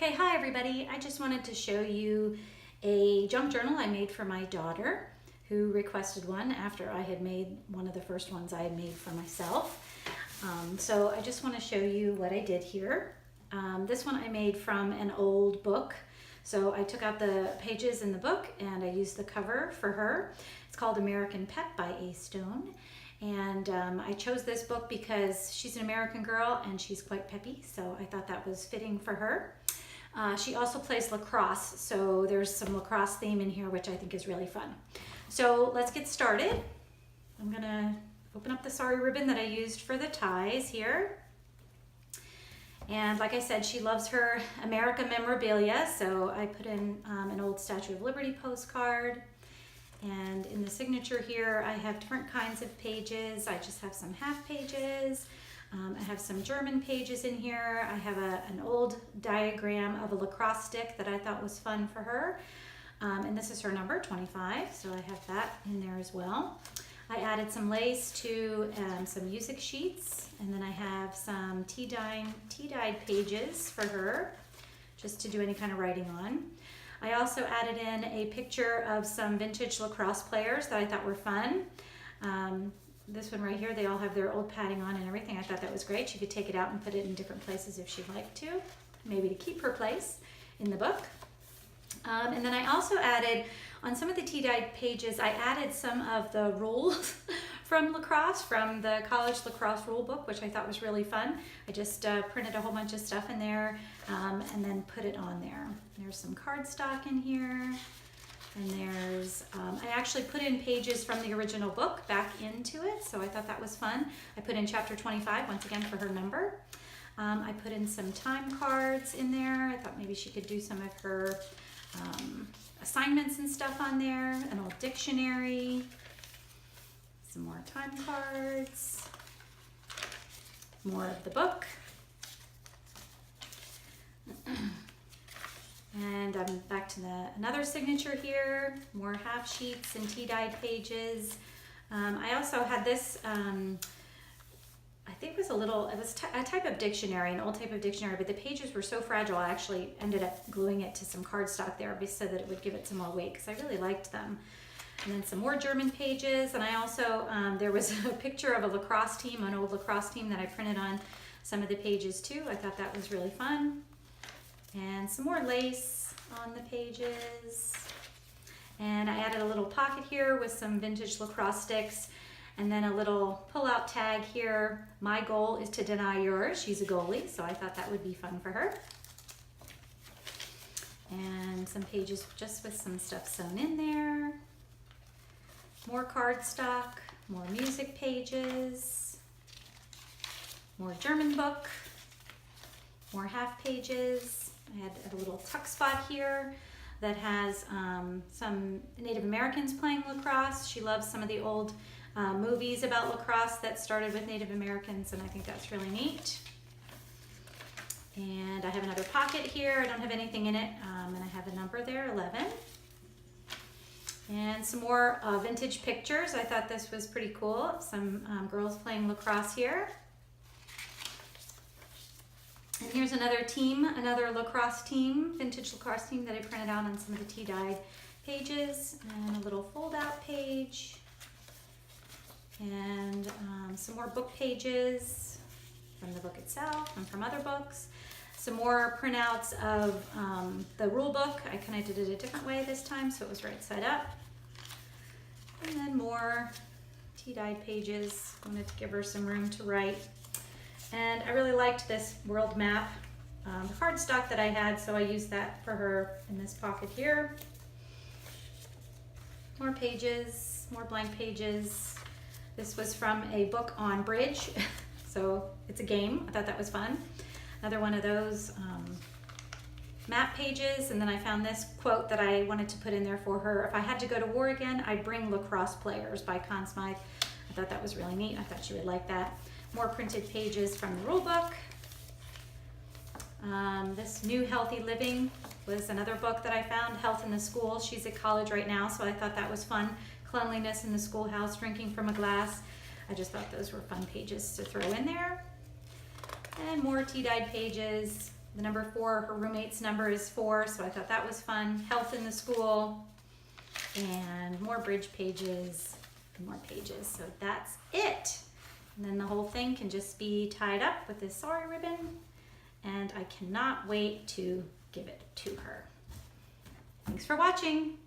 Okay, hi everybody. I just wanted to show you a junk journal I made for my daughter who requested one after I had made one of the first ones I had made for myself. So I just want to show you what I did here. This one I made from an old book. So I took out the pages in the book and I used the cover for her. It's called American Pet by Sewn. And I chose this book because she's an American girl and she's quite peppy, so I thought that was fitting for her. She also plays lacrosse, so there's some lacrosse theme in here, which I think is really fun. So let's get started. I'm gonna open up the sari ribbon that I used for the ties here. And like I said, she loves her America memorabilia, so I put in an old Statue of Liberty postcard. And in the signature here, I have different kinds of pages. I just have some half pages. I have some German pages in here. I have an old diagram of a lacrosse stick that I thought was fun for her. And this is her number, 25, so I have that in there as well. I added some lace to some music sheets, and then I have some tea-dyed pages for her, just to do any kind of writing on. I also added in a picture of some vintage lacrosse players that I thought were fun. This one right here, they all have their old padding on and everything. I thought that was great. She could take it out and put it in different places if she'd like to, maybe to keep her place in the book. And then I also added, on some of the tea-dyed pages, I added some of the rules from lacrosse, from the college lacrosse rule book, which I thought was really fun. I just printed a whole bunch of stuff in there and then put it on there. There's some cardstock in here. And there's, I actually put in pages from the original book back into it, so I thought that was fun. I put in chapter 25, once again for her number. I put in some time cards in there. I thought maybe she could do some of her assignments and stuff on there. An old dictionary. Some more time cards. More of the book. And I'm back to another signature here, more half sheets and tea-dyed pages. I also had this, I think it was a type of dictionary, an old type of dictionary, but the pages were so fragile I actually ended up gluing it to some cardstock there so that it would give it some more weight because I really liked them. And then some more German pages, and I also, there was a picture of a lacrosse team, an old lacrosse team that I printed on some of the pages too. I thought that was really fun. And some more lace on the pages. And I added a little pocket here with some vintage lacrosse sticks. And then a little pull-out tag here. My goal is to deny yours. She's a goalie, so I thought that would be fun for her. And some pages just with some stuff sewn in there. More cardstock, more music pages, more German book, more half pages. I had a little tuck spot here that has some Native Americans playing lacrosse. She loves some of the old movies about lacrosse that started with Native Americans, and I think that's really neat. And I have another pocket here. I don't have anything in it, and I have a number there, 11. And some more vintage pictures. I thought this was pretty cool. Some girls playing lacrosse here. And here's another team, another lacrosse team, vintage lacrosse team that I printed out on some of the tea-dyed pages. And a little fold-out page. And some more book pages from the book itself and from other books. Some more printouts of the rule book. I kind of did it a different way this time, so it was right side up. And then more tea-dyed pages. I wanted to give her some room to write. And I really liked this world map, the cardstock that I had, so I used that for her in this pocket here. More pages, more blank pages. This was from a book on bridge, so it's a game. I thought that was fun. Another one of those map pages, and then I found this quote that I wanted to put in there for her. If I had to go to war again, I'd bring lacrosse players by Conn Smythe. I thought that was really neat. I thought she would like that. More printed pages from the rule book. This New Healthy Living was another book that I found, Health in the School. She's at college right now, so I thought that was fun. Cleanliness in the schoolhouse, drinking from a glass. I just thought those were fun pages to throw in there. And more tea-dyed pages, The number 4, her roommate's number is 4, so I thought that was fun. Health in the school, and more bridge pages, and more pages. So that's it. And then the whole thing can just be tied up with this sari ribbon, and I cannot wait to give it to her. Thanks for watching.